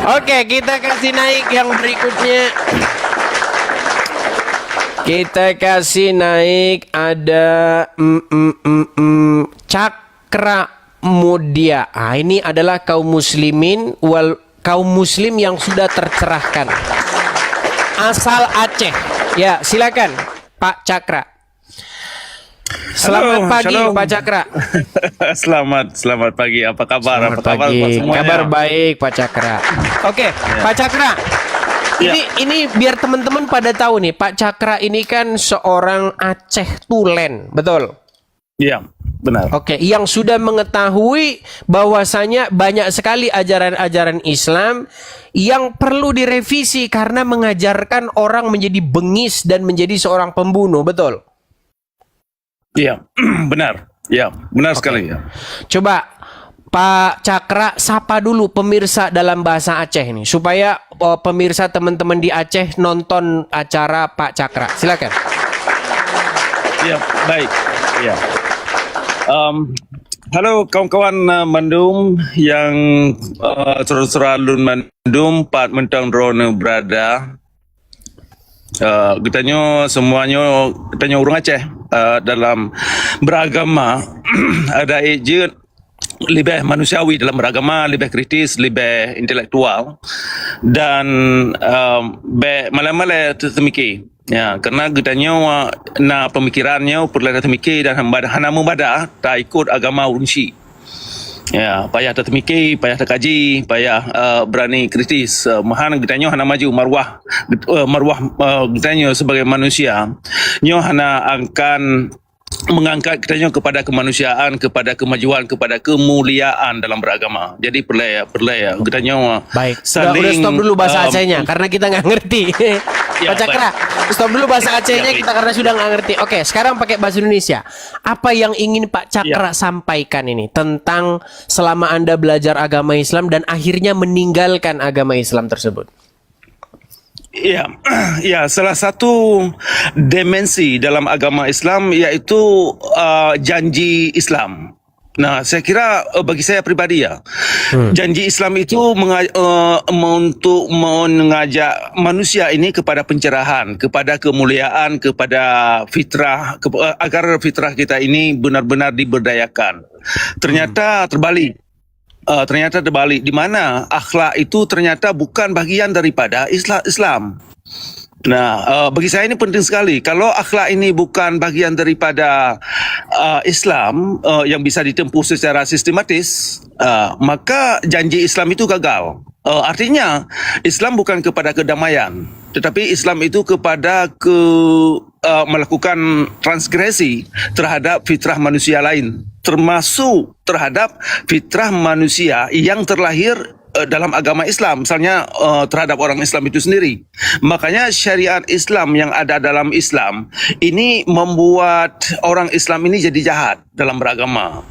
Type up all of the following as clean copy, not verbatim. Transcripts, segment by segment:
Oke, kita kasih naik yang berikutnya. Kita kasih naik ada Cakra Mudia. Ini adalah kaum muslimin kaum muslim yang sudah tercerahkan. Asal Aceh. Ya, silakan Pak Cakra. Selamat pagi, shalom. Pak Cakra. Selamat pagi. Apa kabar? Selamat Apa kabar pagi. buat semuanya? Kabar baik, Pak Cakra. Oke, Pak Cakra. Ini biar teman-teman pada tahu nih, Pak Cakra ini kan seorang Aceh Tulen, betul? Iya, benar. Oke, yang sudah mengetahui bahwasanya banyak sekali ajaran-ajaran Islam yang perlu direvisi karena mengajarkan orang menjadi bengis dan menjadi seorang pembunuh, betul? Iya, benar. Iya, benar sekali ya. Coba Pak Cakra sapa dulu pemirsa dalam bahasa Aceh ini supaya pemirsa teman-teman di Aceh nonton acara Pak Cakra. Silakan. Iya, baik. Iya. Halo kawan-kawan Mandum yang saudara Lun Mandum, Pak Mentang Drone berada. Kitanya semuanya kitanya orang Aceh dalam beragama ada ejek lebih manusiawi dalam beragama, lebih kritis, lebih intelektual dan malam-malam tertemiki. Ya, karena kitanya na pemikirannya perlu tertemiki dan hana membadah tak ikut agama urunsi. Ya, payah tertemiki, payah terkaji, payah berani kritis. Mahan kitanya hana maju marwah kitanya sebagai manusia. Nyo hana akan mengangkat kitanya kepada kemanusiaan, kepada kemajuan, kepada kemuliaan dalam beragama. Jadi perlu ya kitanya Baik. saling Udah stop dulu bahasa Acehnya karena kita nggak ngerti. Ya, Pak Cakra, stop dulu bahasa Acehnya kita karena sudah nggak ngerti. Oke, sekarang pakai bahasa Indonesia. Apa yang ingin Pak Cakra sampaikan ini tentang selama Anda belajar agama Islam dan akhirnya meninggalkan agama Islam tersebut? Ya, ya, salah satu dimensi dalam agama Islam yaitu janji Islam. Nah, saya kira bagi saya pribadi ya, janji Islam itu untuk mengajak manusia ini kepada pencerahan, kepada kemuliaan, kepada fitrah, agar fitrah kita ini benar-benar diberdayakan. Ternyata terbalik. Di mana akhlak itu ternyata bukan bagian daripada Islam. Nah, bagi saya ini penting sekali. Kalau akhlak ini bukan bagian daripada Islam yang bisa ditempuh secara sistematis, maka janji Islam itu gagal. Artinya Islam bukan kepada kedamaian, tetapi Islam itu kepada melakukan transgresi terhadap fitrah manusia lain, termasuk terhadap fitrah manusia yang terlahir dalam agama Islam, misalnya terhadap orang Islam itu sendiri. Makanya syariat Islam yang ada dalam Islam ini membuat orang Islam ini jadi jahat dalam beragama.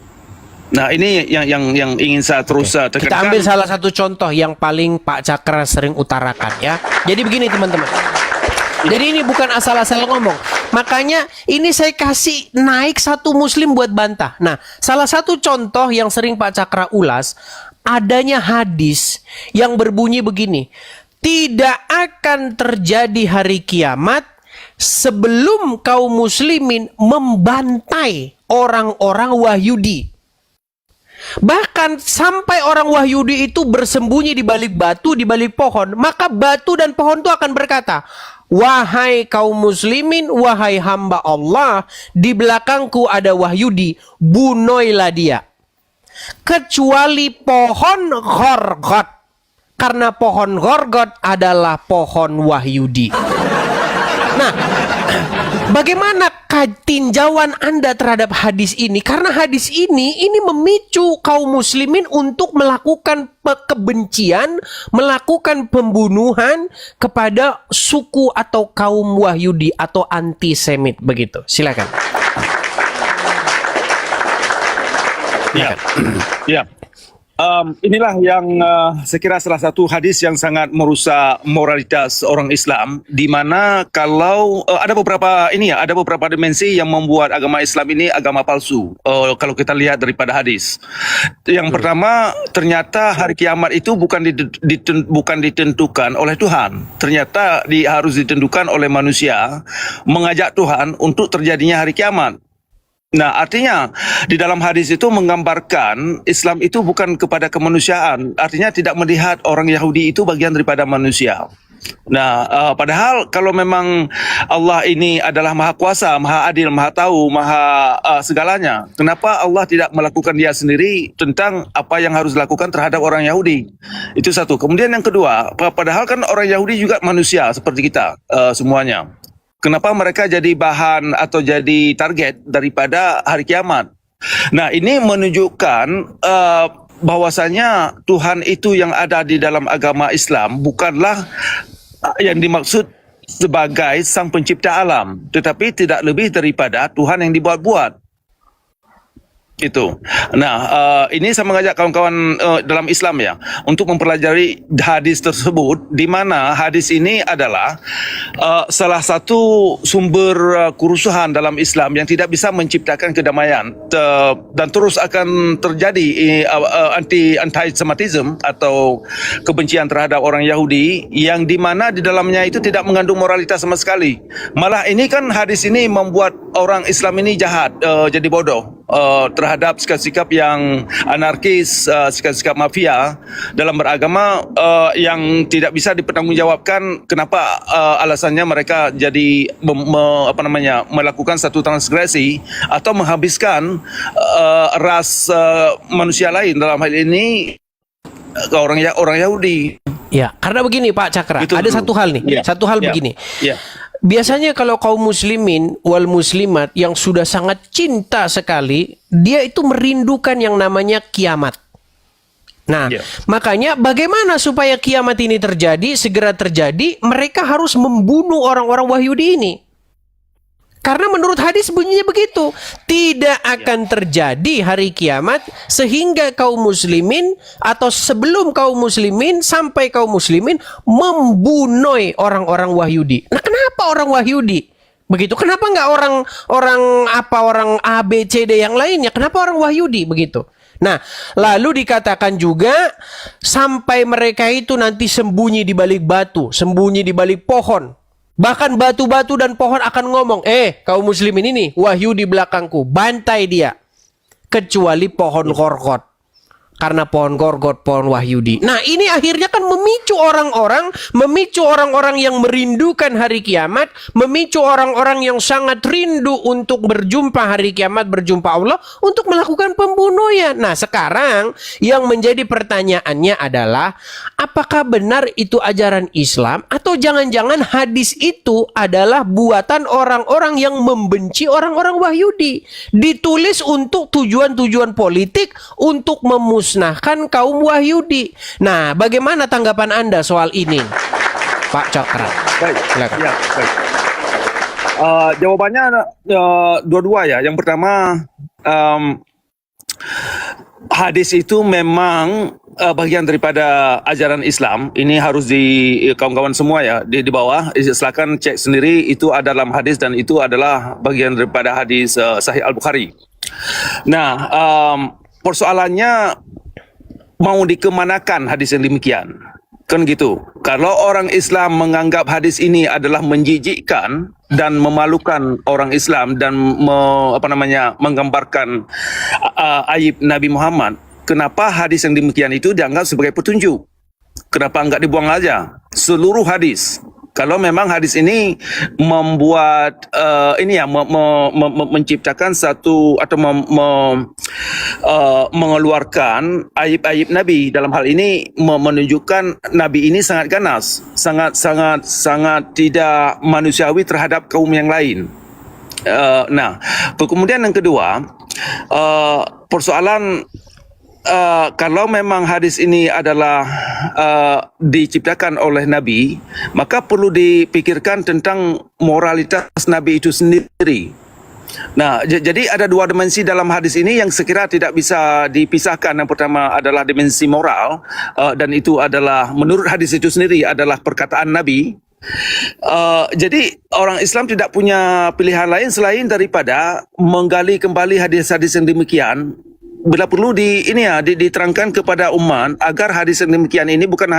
Nah, ini yang ingin saya terus tekankan. Kita ambil salah satu contoh yang paling Pak Cakra sering utarakan ya. Jadi begini teman-teman. Jadi ini bukan asal-asal ngomong. Makanya ini saya kasih naik satu muslim buat bantah. Nah, salah satu contoh yang sering Pak Cakra ulas, adanya hadis yang berbunyi begini. Tidak akan terjadi hari kiamat sebelum kaum muslimin membantai orang-orang Wahyudi. Bahkan sampai orang Wahyudi itu bersembunyi di balik batu, di balik pohon, maka batu dan pohon itu akan berkata, wahai kaum muslimin, wahai hamba Allah, di belakangku ada Wahyudi, bunuhlah dia. Kecuali pohon Ghorgot, karena pohon Ghorgot adalah pohon Wahyudi. Nah, bagaimana tinjauan Anda terhadap hadis ini? Karena hadis ini memicu kaum muslimin untuk melakukan kebencian, melakukan pembunuhan kepada suku atau kaum Wahyudi atau antisemit begitu. Silakan. Ya, ya. Inilah yang saya kira salah satu hadis yang sangat merusak moralitas orang Islam, di mana kalau ada beberapa dimensi yang membuat agama Islam ini agama palsu. Kalau kita lihat daripada hadis, yang pertama ternyata hari kiamat itu bukan ditentukan oleh Tuhan, ternyata harus ditentukan oleh manusia mengajak Tuhan untuk terjadinya hari kiamat. Nah, artinya di dalam hadis itu menggambarkan Islam itu bukan kepada kemanusiaan. Artinya tidak melihat orang Yahudi itu bagian daripada manusia. Nah, padahal kalau memang Allah ini adalah Maha Kuasa, Maha Adil, Maha Tahu, Maha segalanya, kenapa Allah tidak melakukan Dia sendiri tentang apa yang harus dilakukan terhadap orang Yahudi? Itu satu. Kemudian yang kedua, padahal kan orang Yahudi juga manusia seperti kita semuanya. Kenapa mereka jadi bahan atau jadi target daripada hari kiamat? Nah, ini menunjukkan bahwasanya Tuhan itu yang ada di dalam agama Islam bukanlah yang dimaksud sebagai sang pencipta alam, tetapi tidak lebih daripada Tuhan yang dibuat-buat. Itu. Nah, ini saya mengajak kawan-kawan dalam Islam ya untuk mempelajari hadis tersebut, di mana hadis ini adalah salah satu sumber kerusuhan dalam Islam yang tidak bisa menciptakan kedamaian dan terus akan terjadi anti-Semitism atau kebencian terhadap orang Yahudi, yang di mana di dalamnya itu tidak mengandung moralitas sama sekali. Malah ini kan hadis ini membuat orang Islam ini jahat, jadi bodoh terhadap sikap-sikap yang anarkis, sikap-sikap mafia dalam beragama yang tidak bisa dipertanggungjawabkan. Kenapa alasannya mereka jadi melakukan satu transgresi atau menghabiskan ras manusia lain, dalam hal ini orang Yahudi. Ya, karena begini Pak Cakra, Itu ada dulu. satu hal nih, Ya. satu hal Ya. begini. Ya. Biasanya kalau kaum muslimin wal muslimat yang sudah sangat cinta sekali, dia itu merindukan yang namanya kiamat. Nah, Ya. makanya bagaimana supaya kiamat ini terjadi, segera terjadi, mereka harus membunuh orang-orang Wahyudi ini. Karena menurut hadis bunyinya begitu, tidak akan terjadi hari kiamat sehingga kaum muslimin atau sebelum kaum muslimin sampai kaum muslimin membunuh orang-orang Wahyudi. Nah, kenapa orang Wahyudi? Begitu. Kenapa nggak orang A, B, C, D yang lainnya? Kenapa orang Wahyudi begitu? Nah, lalu dikatakan juga sampai mereka itu nanti sembunyi di balik batu, sembunyi di balik pohon. Bahkan batu-batu dan pohon akan ngomong, kaum muslimin ini, wahyu di belakangku, bantai dia. Kecuali pohon korkot. Karena pohon korkot, pohon Wahyudi. Nah, ini akhirnya kan memicu orang-orang yang merindukan hari kiamat, memicu orang-orang yang sangat rindu untuk berjumpa hari kiamat, berjumpa Allah, untuk melakukan pembunuhan. Nah, sekarang yang menjadi pertanyaannya adalah, apakah benar itu ajaran Islam, atau jangan-jangan hadis itu adalah buatan orang-orang yang membenci orang-orang Wahyudi, ditulis untuk tujuan-tujuan politik, untuk memusnahkan kaum Wahyudi. Nah, bagaimana tanggapan Anda soal ini, Pak Cakra? Baik. Silakan. Ya, baik. Jawabannya dua-dua ya. Yang pertama, hadis itu memang bagian daripada ajaran Islam. Ini harus kawan-kawan semua ya di bawah silakan cek sendiri, itu ada dalam hadis dan itu adalah bagian daripada hadis Sahih Al-Bukhari. Nah, persoalannya mau dikemanakan hadis yang demikian? Kan gitu. Kalau orang Islam menganggap hadis ini adalah menjijikkan dan memalukan orang Islam dan menggambarkan aib Nabi Muhammad, kenapa hadis yang demikian itu dianggap sebagai petunjuk? Kenapa enggak dibuang aja seluruh hadis? Kalau memang hadis ini membuat menciptakan satu atau mengeluarkan aib-aib Nabi, dalam hal ini menunjukkan Nabi ini sangat ganas, sangat tidak manusiawi terhadap kaum yang lain. Nah, kemudian yang kedua, persoalan kalau memang hadis ini adalah diciptakan oleh Nabi, maka perlu dipikirkan tentang moralitas Nabi itu sendiri. Nah, jadi ada dua dimensi dalam hadis ini yang sekira tidak bisa dipisahkan. Yang pertama adalah dimensi moral, dan itu adalah menurut hadis itu sendiri adalah perkataan Nabi. Jadi orang Islam tidak punya pilihan lain selain daripada menggali kembali hadis-hadis yang demikian. Bila perlu diterangkan kepada umat agar hadis yang demikian ini bukan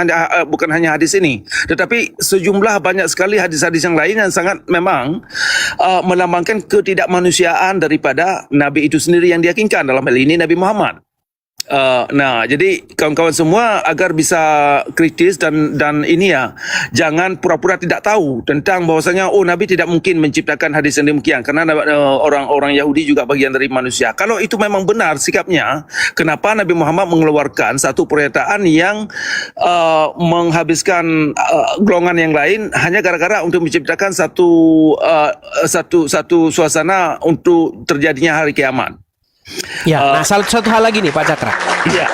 hanya hadis ini, tetapi sejumlah banyak sekali hadis-hadis yang lain yang sangat memang melambangkan ketidakmanusiaan daripada Nabi itu sendiri yang diyakinkan, dalam hal ini Nabi Muhammad. Nah, jadi kawan-kawan semua agar bisa kritis dan ini ya, jangan pura-pura tidak tahu tentang bahwasanya Nabi tidak mungkin menciptakan hadis yang demikian karena orang-orang Yahudi juga bagian dari manusia. Kalau itu memang benar sikapnya, kenapa Nabi Muhammad mengeluarkan satu pernyataan yang menghabiskan golongan yang lain hanya gara-gara untuk menciptakan satu suasana untuk terjadinya hari kiamat. Ya, nah satu hal lagi nih Pak Cakra. Iya.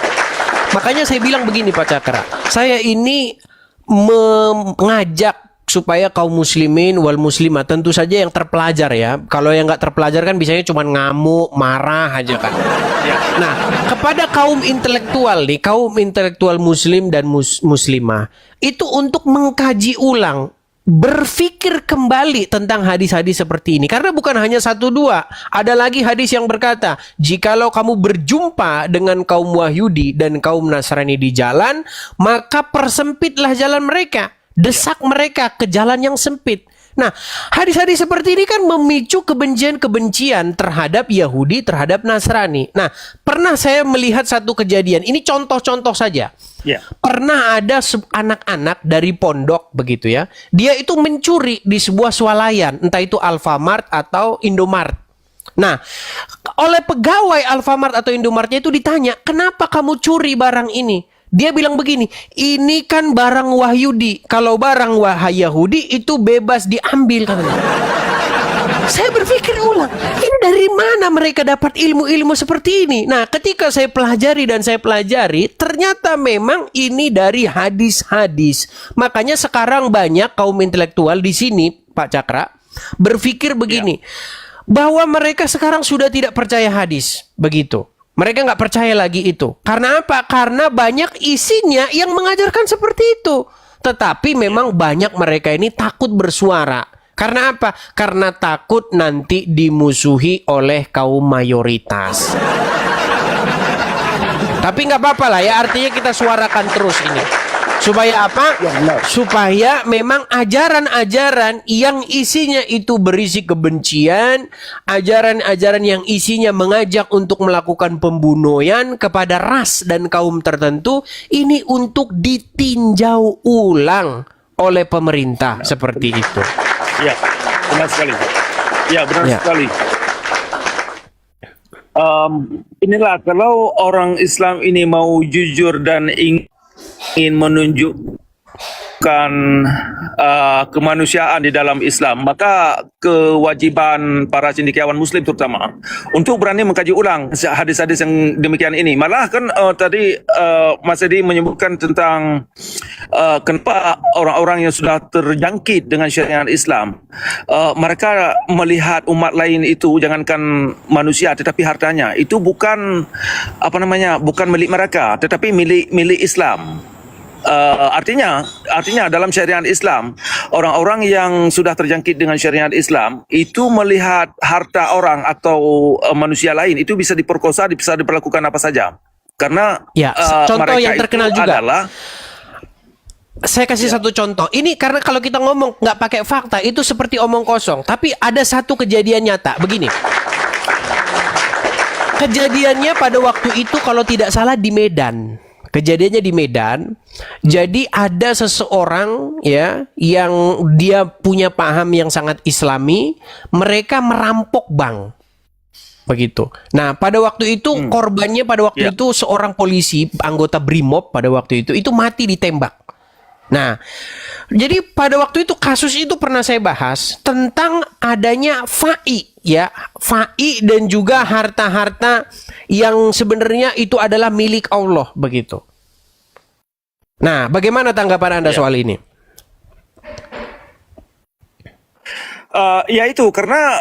Makanya saya bilang begini Pak Cakra, saya ini mengajak supaya kaum muslimin wal muslimah, tentu saja yang terpelajar ya. Kalau yang nggak terpelajar kan biasanya cuma ngamuk, marah aja kan. Ya. Nah, kepada kaum intelektual nih, kaum intelektual muslim dan muslimah, itu untuk mengkaji ulang, berpikir kembali tentang hadis-hadis seperti ini. Karena bukan hanya satu dua. Ada lagi hadis yang berkata, jikalau kamu berjumpa dengan kaum Wahyudi dan kaum Nasrani di jalan, maka persempitlah jalan mereka. Desak mereka ke jalan yang sempit. Nah, hadis-hadis seperti ini kan memicu kebencian-kebencian terhadap Yahudi, terhadap Nasrani. Nah, pernah saya melihat satu kejadian. Ini contoh-contoh saja. Ya. Pernah ada anak-anak dari pondok begitu ya. Dia itu mencuri di sebuah swalayan, entah itu Alfamart atau Indomart. Nah, oleh pegawai Alfamart atau Indomartnya itu ditanya, kenapa kamu curi barang ini? Dia bilang begini, ini kan barang Wahyudi. Kalau barang Yahudi itu bebas diambil katanya. Saya berpikir ulang, ini dari mana mereka dapat ilmu-ilmu seperti ini? Nah, ketika saya pelajari, ternyata memang ini dari hadis-hadis. Makanya sekarang banyak kaum intelektual di sini, Pak Cakra, berpikir begini, bahwa mereka sekarang sudah tidak percaya hadis, begitu. Mereka nggak percaya lagi itu. Karena apa? Karena banyak isinya yang mengajarkan seperti itu. Tetapi memang banyak mereka ini takut bersuara. Karena apa? Karena takut nanti dimusuhi oleh kaum mayoritas. Tapi nggak apa-apa lah ya. Artinya kita suarakan terus ini. Supaya apa? Supaya memang ajaran-ajaran yang isinya itu berisi kebencian, ajaran-ajaran yang isinya mengajak untuk melakukan pembunuhan kepada ras dan kaum tertentu, ini untuk ditinjau ulang oleh pemerintah seperti itu. Ya, benar sekali. Ya, benar sekali. Inilah kalau orang Islam ini mau jujur dan ingin menunjukkan kemanusiaan di dalam Islam, maka kewajiban para cendekiawan Muslim terutama untuk berani mengkaji ulang hadis-hadis yang demikian ini. Malah kan tadi Mas Edi menyebutkan tentang kenapa orang-orang yang sudah terjangkit dengan syariat Islam, mereka melihat umat lain itu, jangankan manusia tetapi hartanya itu bukan bukan milik mereka tetapi milik Islam. Artinya dalam syariat Islam, orang-orang yang sudah terjangkit dengan syariat Islam itu melihat harta orang atau manusia lain itu bisa diperkosa, bisa diperlakukan apa saja. Karena contoh mereka yang terkenal itu juga adalah, saya kasih satu contoh. Ini karena kalau kita ngomong nggak pakai fakta itu seperti omong kosong. Tapi ada satu kejadian nyata. Begini. Kejadiannya pada waktu itu kalau tidak salah di Medan. Kejadiannya di Medan. Jadi ada seseorang ya yang dia punya paham yang sangat Islami, mereka merampok bank. Begitu. Nah, pada waktu itu korbannya pada waktu itu seorang polisi, anggota Brimob pada waktu itu mati ditembak. Nah, jadi pada waktu itu kasus itu pernah saya bahas tentang adanya fai ya, fai dan juga harta-harta yang sebenarnya itu adalah milik Allah begitu. Nah, bagaimana tanggapan Anda soal ini? Ya itu karena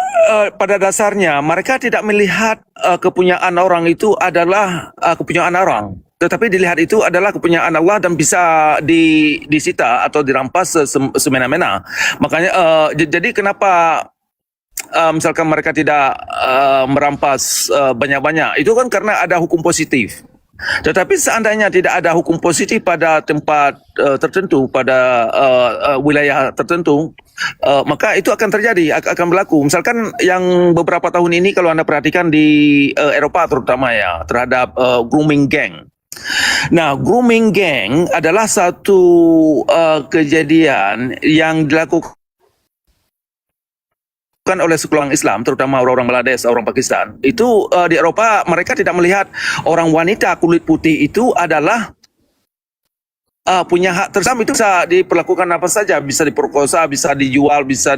pada dasarnya mereka tidak melihat kepunyaan orang itu adalah kepunyaan orang, tetapi dilihat itu adalah kepunyaan Allah dan bisa disita atau dirampas semena-mena. Makanya jadi kenapa misalkan mereka tidak merampas banyak-banyak, itu kan karena ada hukum positif. Tetapi seandainya tidak ada hukum positif pada tempat tertentu, pada wilayah tertentu, maka itu akan terjadi, akan berlaku. Misalkan yang beberapa tahun ini kalau Anda perhatikan di Eropa terutama ya, terhadap grooming gang. Nah, grooming gang adalah satu kejadian yang dilakukan oleh sekelompok Islam, terutama orang-orang Bangladesh, orang Pakistan. Itu di Eropa mereka tidak melihat orang wanita kulit putih itu adalah punya hak tersebut. Itu bisa diperlakukan apa saja, bisa diperkosa, bisa dijual, bisa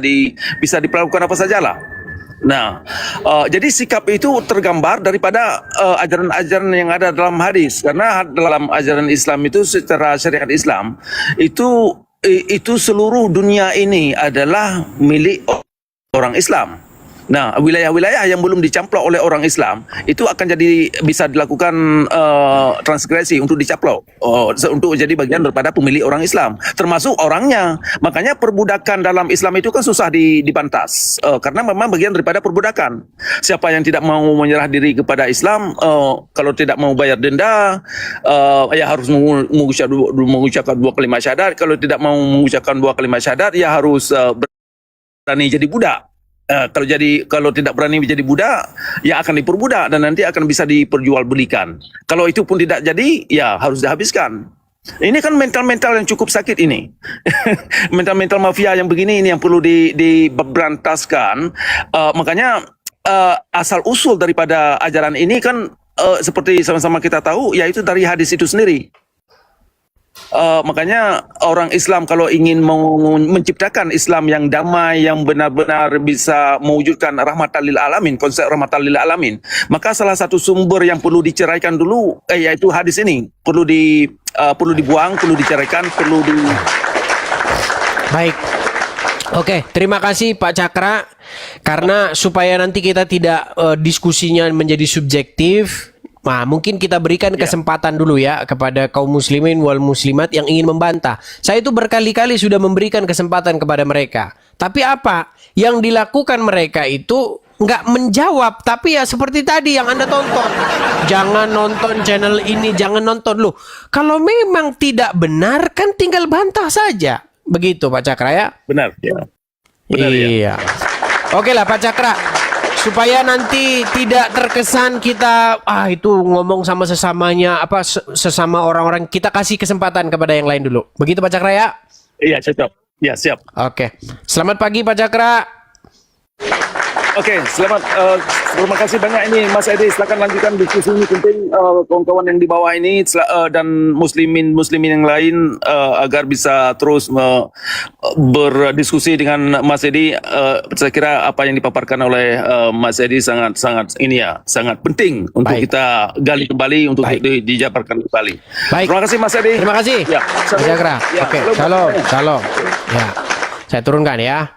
diperlakukan apa sajalah. Nah, jadi sikap itu tergambar daripada ajaran-ajaran yang ada dalam hadis. Karena dalam ajaran Islam itu secara syariat Islam itu seluruh dunia ini adalah milik orang Islam. Nah, wilayah-wilayah yang belum dicamplok oleh orang Islam itu akan jadi bisa dilakukan transgresi untuk dicaplok, untuk jadi bagian daripada pemilik orang Islam, termasuk orangnya. Makanya perbudakan dalam Islam itu kan susah dibantas, karena memang bagian daripada perbudakan. Siapa yang tidak mau menyerah diri kepada Islam, kalau tidak mau bayar denda, ya harus mengucapkan 2 kalimat syahadat. Kalau tidak mau mengucapkan 2 kalimat syahadat, ya harus berani jadi budak. Kalau tidak berani menjadi budak, ya akan diperbudak dan nanti akan bisa diperjualbelikan. Kalau itu pun tidak jadi, ya harus dihabiskan. Ini kan mental-mental yang cukup sakit ini. Mental-mental mafia yang begini ini yang perlu diberantaskan. Makanya asal usul daripada ajaran ini kan seperti sama-sama kita tahu, yaitu dari hadis itu sendiri. Makanya orang Islam kalau ingin menciptakan Islam yang damai, yang benar-benar bisa mewujudkan rahmatan lil alamin, konsep rahmatan lil alamin, maka salah satu sumber yang perlu diceraikan dulu, yaitu hadis ini. Perlu dibuang, perlu diceraikan, perlu di... Baik. Oke, terima kasih Pak Cakra. Karena supaya nanti kita tidak diskusinya menjadi subjektif, nah, mungkin kita berikan kesempatan dulu ya kepada kaum muslimin wal muslimat yang ingin membantah. Saya itu berkali-kali sudah memberikan kesempatan kepada mereka. Tapi apa? Yang dilakukan mereka itu nggak menjawab. Tapi ya seperti tadi yang Anda tonton. Jangan nonton channel ini, jangan nonton. Loh, kalau memang tidak benar kan tinggal bantah saja. Begitu Pak Cakra ya? Benar, ya. Benar, iya. Oke lah Pak Cakra. Supaya nanti tidak terkesan kita itu ngomong sama sesamanya, sesama orang-orang, kita kasih kesempatan kepada yang lain dulu. Begitu Pak Cakra ya? Iya, cocok. Ya, siap. Oke. Selamat pagi Pak Cakra. Oke, selamat. Terima kasih banyak ini Mas Edi. Silakan lanjutkan diskusi ini penting, kawan-kawan yang di bawah ini dan muslimin yang lain agar bisa terus berdiskusi dengan Mas Edi. Saya kira apa yang dipaparkan oleh Mas Edi sangat penting untuk kita gali kembali, untuk dijabarkan kembali. Baik. Terima kasih Mas Edi. Terima kasih. Ya, Pak Cakra. Ya, Oke, shalom. Ya. Saya turunkan ya.